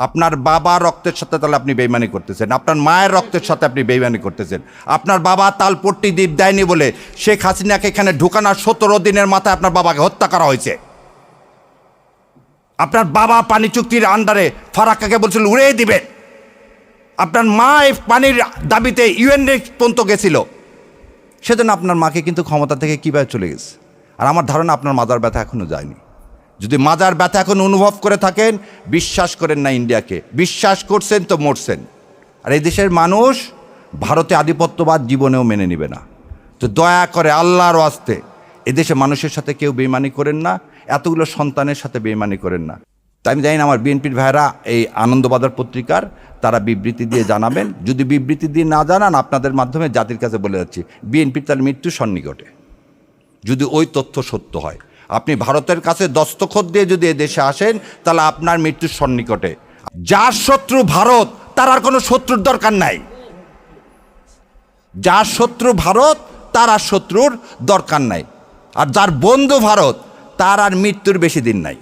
আপনার বাবা রক্তের সাথে তাহলে আপনি বেইমানি করতেছেন, আপনার মায়ের রক্তের সাথে আপনি বেইমানি করতেছেন। আপনার বাবা তালপট্টি দ্বীপ দেয়নি বলে শেখ হাসিনাকে এখানে ঢুকানোর 17 দিনের মাথায় আপনার বাবাকে হত্যা করা হয়েছে। আপনার বাবা পানি চুক্তির আন্ডারে ফারাক্কাকে বলছিল উড়িয়ে দিবে। আপনার মা এই পানির দাবিতে ইউএন পর্যন্ত গেছিল, সেজন্য আপনার মাকে কিন্তু ক্ষমতা থেকে কীভাবে চলে গেছে। আর আমার ধারণা আপনার মাজার ব্যথা এখনও যায়নি। যদি মাজার ব্যথা এখন অনুভব করে থাকেন, বিশ্বাস করেন না ইন্ডিয়াকে, বিশ্বাস করছেন তো মরছেন। আর এই দেশের মানুষ ভারতে আধিপত্যবাদ জীবনেও মেনে নেবে না। তো দয়া করে আল্লাহর ওয়াস্তে এদেশে মানুষের সাথে কেউ বেইমানি করেন না, এতগুলো সন্তানের সাথে বেইমানি করেন না। তাই আমি জানি না আমার বিএনপির ভাইরা এই আনন্দবাজার পত্রিকার তারা বিবৃতি দিয়ে জানাবেন। যদি বিবৃতি দিয়ে না জানান, আপনাদের মাধ্যমে জাতির কাছে বলে যাচ্ছি, বিএনপির তার মৃত্যু সন্নিকটে। যদি ওই তথ্য সত্য হয়, আপনি ভারতের কাছে দস্তখত দিয়ে যদি এ দেশে আসেন, তাহলে আপনার মৃত্যুর সন্নিকটে। যার শত্রু ভারত, তার আর কোনো শত্রুর দরকার নাই। যার শত্রু ভারত, তার আর শত্রুর দরকার নাই। আর যার বন্ধু ভারত, তার আর মৃত্যুর বেশি দিন নাই।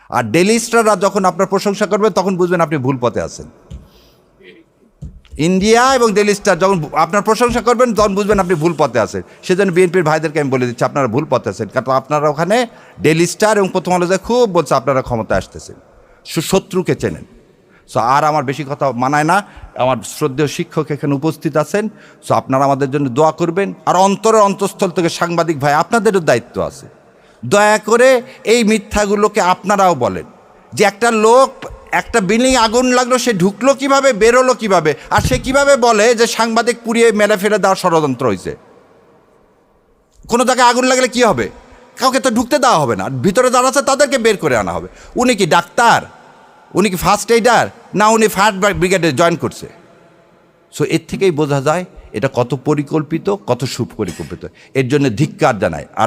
আর ডেইলি স্টাররা যখন আপনার প্রশংসা করবে, তখন বুঝবেন আপনি ভুল পথে আছেন। ইন্ডিয়া এবং ডেইলি স্টার যখন আপনার প্রশংসা করবেন, তখন বুঝবেন আপনি ভুল পথে আছেন। সেজন্য বিএনপির ভাইদেরকে আমি বলে দিচ্ছি, আপনারা ভুল পথে আছেন। কারণ আপনারা ওখানে ডেইলি স্টার এবং প্রথম আলো খুব বলছে আপনারা ক্ষমতায় আসতেছেন, শত্রুকে চেনেন। সো আর আমার বেশি কথা মানায় না। আমার শ্রদ্ধেয় শিক্ষক এখানে উপস্থিত আছেন। সো আপনারা আমাদের জন্য দোয়া করবেন। আর অন্তরের অন্তঃস্থল থেকে সাংবাদিক ভাই, আপনাদেরও দায়িত্ব আছে। দয়া করে এই মিথ্যাগুলোকে আপনারাও বলেন যে একটা লোক, একটা বিল্ডিং আগুন লাগলো, সে ঢুকলো কিভাবে, বেরোলো কিভাবে, আর সে কিভাবে বলে যে সাংবাদিক পুড়িয়ে মেরে ফেলে দেওয়ার ষড়যন্ত্র হয়েছে। কোনো জায়গায় আগুন লাগলে কি হবে? কাউকে তো ঢুকতে দেওয়া হবে না, ভিতরে যারা আছে তাদেরকে বের করে আনা হবে। উনি কি ডাক্তার? উনি কি ফার্স্ট এইডার? না উনি ফায়ার ব্রিগেডে জয়েন করছে? সো এর থেকেই বোঝা যায় এটা কত পরিকল্পিত, কত সুপরিকল্পিত। এর জন্য ধিক্কার জানায়। আর